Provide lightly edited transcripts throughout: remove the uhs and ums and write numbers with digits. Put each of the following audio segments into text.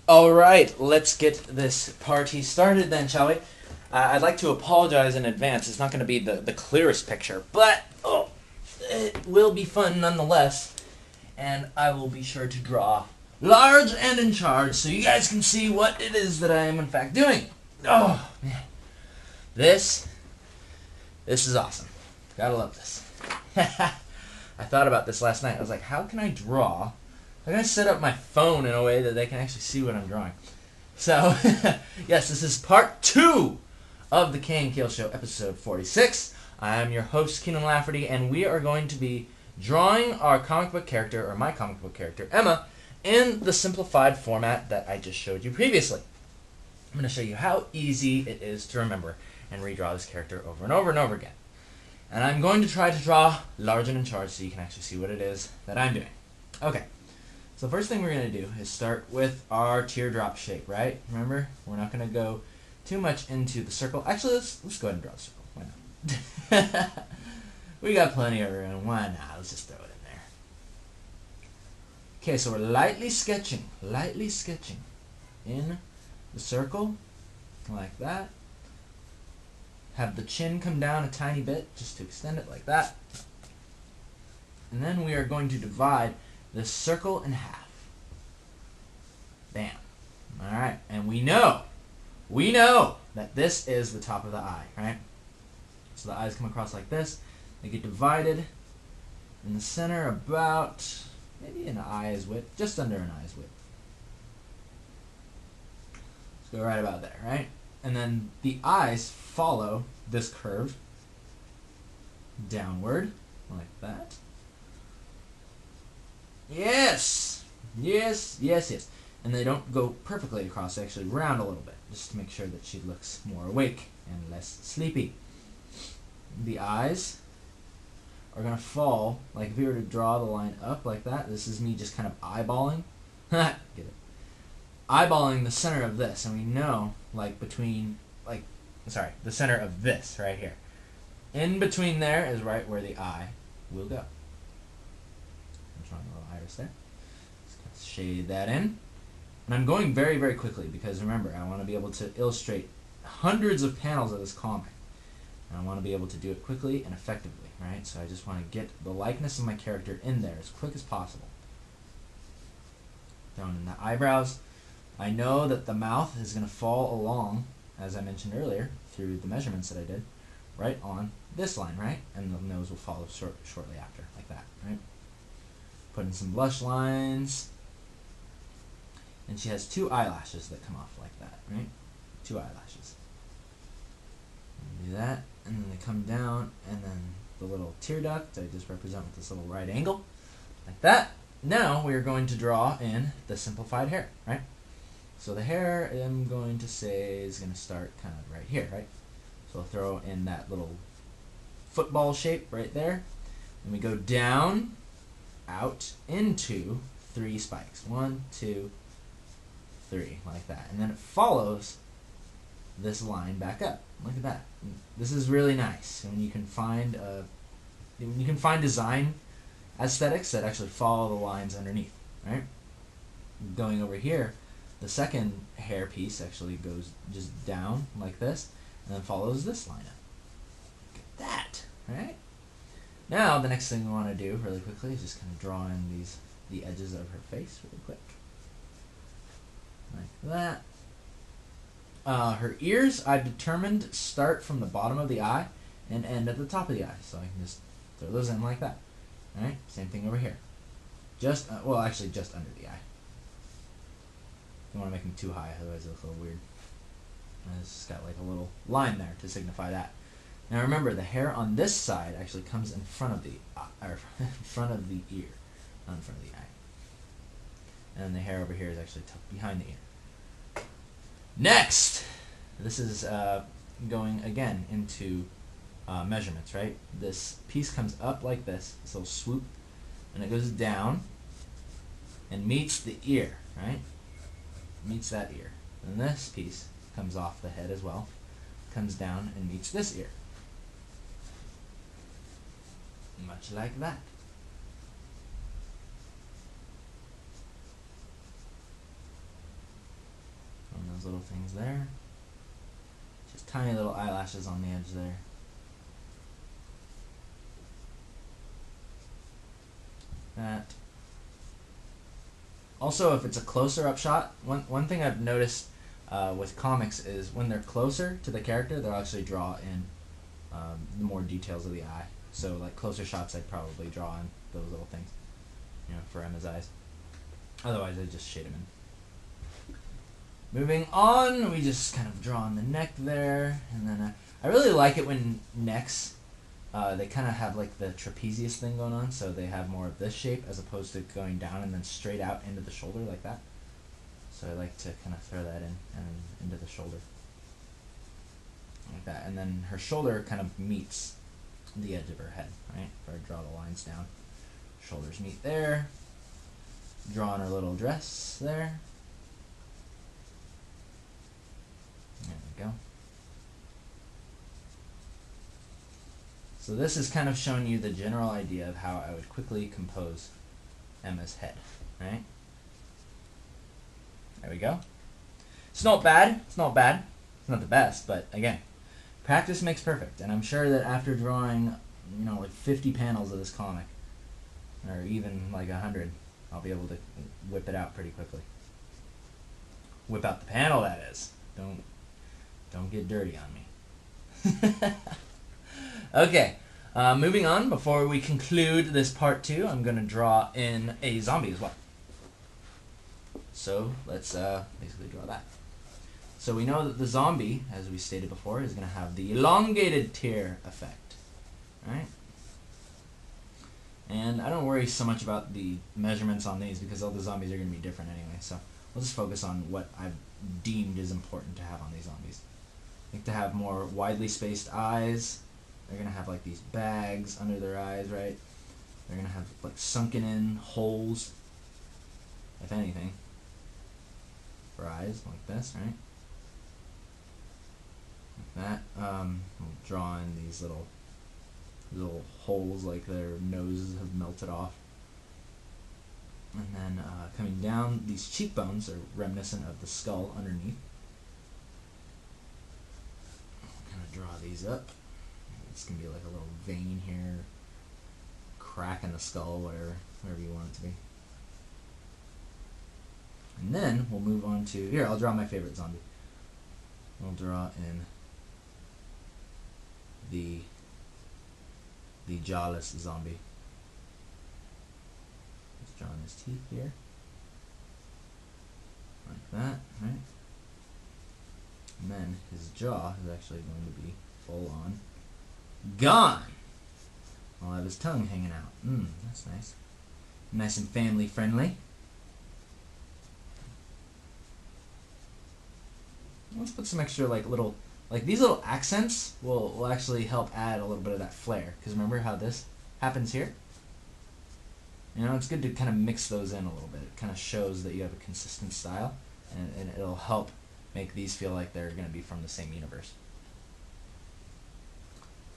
Alright, let's get this party started then, shall we? I'd like to apologize in advance. It's not going to be the clearest picture, but it will be fun nonetheless. And I will be sure to draw large and in charge so you guys can see what it is that I am in fact doing. Oh, man. This is awesome. Gotta love this. I thought about this last night. I was like, how can I draw? How can I set up my phone in a way that they can actually see what I'm drawing? So, yes, this is part 2 of the KNKL Show, episode 46. I am your host, Kienan Lafferty, and we are going to be drawing our comic book character, or my comic book character, Emma, in the simplified format that I just showed you previously. I'm going to show you how easy it is to remember and redraw this character over and over and over again. And I'm going to try to draw large and in charge so you can actually see what it is that I'm doing. Okay. So the first thing we're going to do is start with our teardrop shape, right? Remember, we're not going to go too much into the circle. Actually, let's go ahead and draw the circle. Why not? We got plenty of room. Why not? Let's just throw it in there. Okay, so we're lightly sketching in the circle, like that. Have the chin come down a tiny bit, just to extend it like that. And then we are going to divide this circle in half. Bam. Alright, and we know that this is the top of the eye, right? So the eyes come across like this. They get divided in the center about maybe an eye's width, just under an eye's width. Let's go right about there, right? And then the eyes follow this curve downward, like that. Yes! Yes, yes, yes. And they don't go perfectly across, they actually round a little bit, just to make sure that she looks more awake and less sleepy. The eyes are going to fall, like if we were to draw the line up like that, this is me just kind of eyeballing. Get it? Eyeballing the center of this, and we know, like between, the center of this right here. In between there is right where the eye will go. I'm drawing a little iris there. Let's shade that in. And I'm going very, very quickly because remember, I want to be able to illustrate hundreds of panels of this comic. And I want to be able to do it quickly and effectively, right? So I just want to get the likeness of my character in there as quick as possible. Throwing in the eyebrows. I know that the mouth is going to fall along, as I mentioned earlier, through the measurements that I did, right on this line, right? And the nose will follow shortly after, like that, right? Put in some blush lines. And she has 2 eyelashes that come off like that, right? 2 eyelashes. And do that, and then they come down, and then the little tear duct I just represent with this little right angle, like that. Now we are going to draw in the simplified hair, right? So the hair, I'm going to say, is going to start kind of right here, right? So I'll throw in that little football shape right there. And we go down, out, into 3 spikes. 1, 2, 3, like that. And then it follows this line back up. Look at that. This is really nice. And when you can find design aesthetics that actually follow the lines underneath, right? Going over here, the second hair piece actually goes just down like this, and then follows this line up. Look at that, right? Now, the next thing we want to do really quickly is just kind of draw in the edges of her face really quick. Like that. Her ears, I've determined, start from the bottom of the eye and end at the top of the eye. So I can just throw those in like that. Alright, same thing over here. Just, actually just under the eye. Don't want to make them too high, otherwise it looks a little weird. And it's just got like a little line there to signify that. Now remember, the hair on this side actually comes in front of the in front of the ear, not in front of the eye. And then the hair over here is actually tucked behind the ear. Next, this is going again into measurements, right? This piece comes up like this little swoop, and it goes down and meets the ear, right? Meets that ear. And this piece comes off the head as well, comes down and meets this ear. Much like that. little things there. Just tiny little eyelashes on the edge there. That. Also, if it's a closer up shot, one thing I've noticed with comics is when they're closer to the character, they'll actually draw in the more details of the eye. So, like closer shots, I'd probably draw in those little things, you know, for Emma's eyes. Otherwise, I just shade them in. Moving on, we just kind of draw on the neck there, and then I really like it when necks. They kind of have like the trapezius thing going on, so they have more of this shape as opposed to going down and then straight out into the shoulder like that. So I like to kind of throw that in and into the shoulder like that, and then her shoulder kind of meets the edge of her head, right? If I draw the lines down, shoulders meet there. Draw on her little dress there. There we go. So this is kind of showing you the general idea of how I would quickly compose Emma's head, right? There we go. It's not bad. It's not bad. It's not the best, but again, practice makes perfect. And I'm sure that after drawing, you know, like 50 panels of this comic, or even like 100, I'll be able to whip it out pretty quickly. Whip out the panel, that is. Don't get dirty on me. Okay, moving on. Before we conclude this part 2, I'm going to draw in a zombie as well. So let's basically draw that. So we know that the zombie, as we stated before, is going to have the elongated tear effect, right? And I don't worry so much about the measurements on these because all the zombies are going to be different anyway. So we'll just focus on what I've deemed is important to have on these zombies. I think to have more widely spaced eyes. They're going to have like these bags under their eyes, right? They're going to have like sunken in holes, if anything, for eyes like this, right? Like that. We'll draw in these little holes like their noses have melted off. And then coming down, these cheekbones are reminiscent of the skull underneath. Kind of draw these up. It's going to be like a little vein here, crack in the skull, whatever you want it to be. And then we'll move on to, here, I'll draw my favorite zombie. We'll draw in the jawless zombie. Just drawing his teeth here. Like that, right? And then his jaw is actually going to be full on gone. I'll have his tongue hanging out. That's nice. Nice and family friendly. Let's put some extra like these little accents will actually help add a little bit of that flair. Because remember how this happens here? You know, it's good to kind of mix those in a little bit. It kind of shows that you have a consistent style, and it'll help make these feel like they're going to be from the same universe.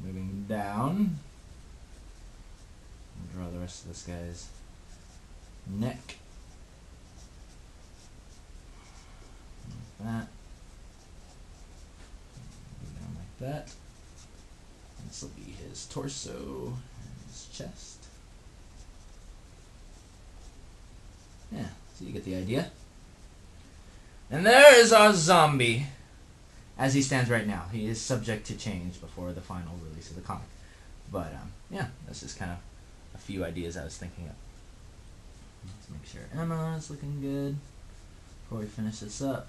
Moving down, we'll draw the rest of this guy's neck. Like that. Go down like that. This will be his torso and his chest. Yeah, so you get the idea. And there is our zombie. As he stands right now. He is subject to change before the final release of the comic. But, yeah, that's just kind of a few ideas I was thinking of. Let's make sure Emma's looking good before we finish this up.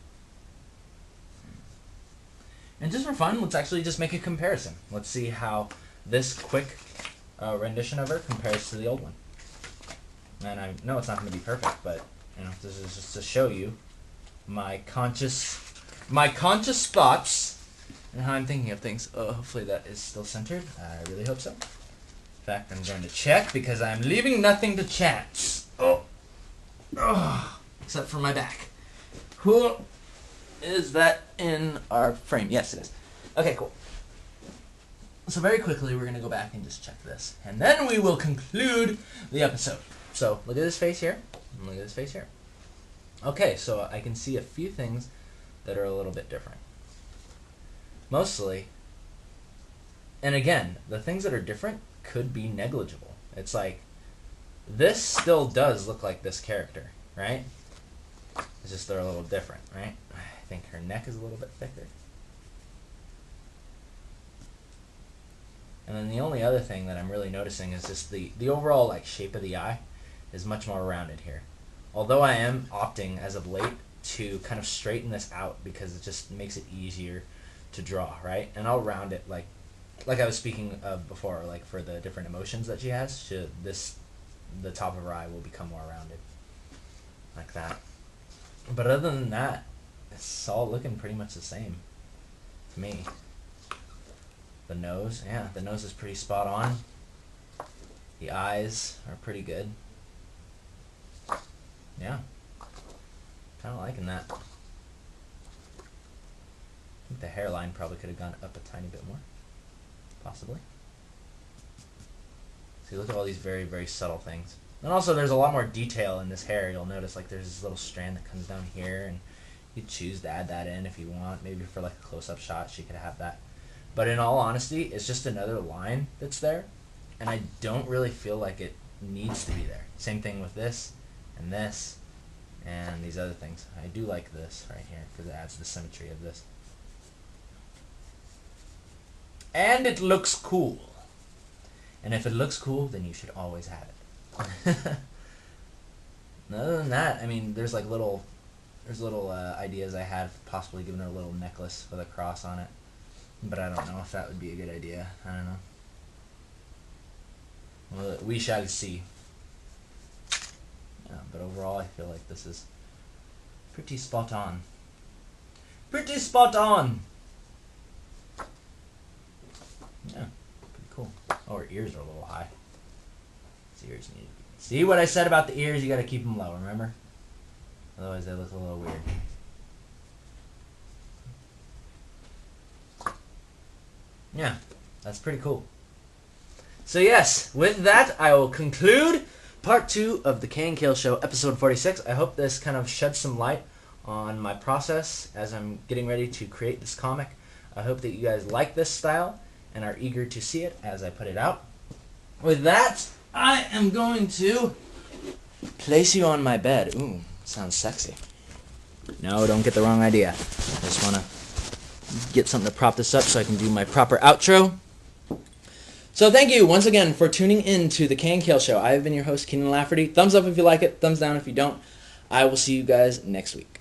And just for fun, let's actually just make a comparison. Let's see how this quick rendition of her compares to the old one. And I know it's not going to be perfect, but, you know, this is just to show you my conscious thoughts and how I'm thinking of things. Hopefully that is still centered. I really hope so. In fact, I'm going to check because I'm leaving nothing to chance. Except for my back. Cool. Is that in our frame? Yes, it is. Okay, cool. So very quickly, we're going to go back and just check this. And then we will conclude the episode. So look at this face here. And look at this face here. Okay, so I can see a few things that are a little bit different. Mostly, and again, the things that are different could be negligible. It's like, this still does look like this character, right? It's just they're a little different, right? I think her neck is a little bit thicker. And then the only other thing that I'm really noticing is just the overall like shape of the eye is much more rounded here. Although I am opting as of late to kind of straighten this out because it just makes it easier to draw, right? And I'll round it like I was speaking of before, like for the different emotions that she has, the top of her eye will become more rounded, like that. But other than that, it's all looking pretty much the same to me. The nose, yeah, the nose is pretty spot on. The eyes are pretty good. Yeah, kind of liking that. I think the hairline probably could have gone up a tiny bit more, possibly. See, look at all these very, very subtle things. And also, there's a lot more detail in this hair. You'll notice, like, there's this little strand that comes down here, and you choose to add that in if you want. Maybe for, like, a close-up shot, she could have that. But in all honesty, it's just another line that's there, and I don't really feel like it needs to be there. Same thing with this, and these other things. I do like this right here, because it adds the symmetry of this. And it looks cool. And if it looks cool, then you should always have it. And other than that, I mean, there's little ideas I had for possibly giving her a little necklace with a cross on it. But I don't know if that would be a good idea. I don't know. Well, we shall see. Yeah, but overall, I feel like this is pretty spot on. Pretty spot on! Yeah, pretty cool. Oh, her ears are a little high. His ears need to be... See what I said about the ears? You gotta keep them low, remember? Otherwise they look a little weird. Yeah, that's pretty cool. So yes, with that, I will conclude part 2 of the KNKL Show, episode 46. I hope this kind of sheds some light on my process as I'm getting ready to create this comic. I hope that you guys like this style and are eager to see it as I put it out. With that, I am going to place you on my bed. Ooh, sounds sexy. No, don't get the wrong idea. I just want to get something to prop this up so I can do my proper outro. So thank you once again for tuning in to the KNKL Show. I have been your host, Kienan Lafferty. Thumbs up if you like it. Thumbs down if you don't. I will see you guys next week.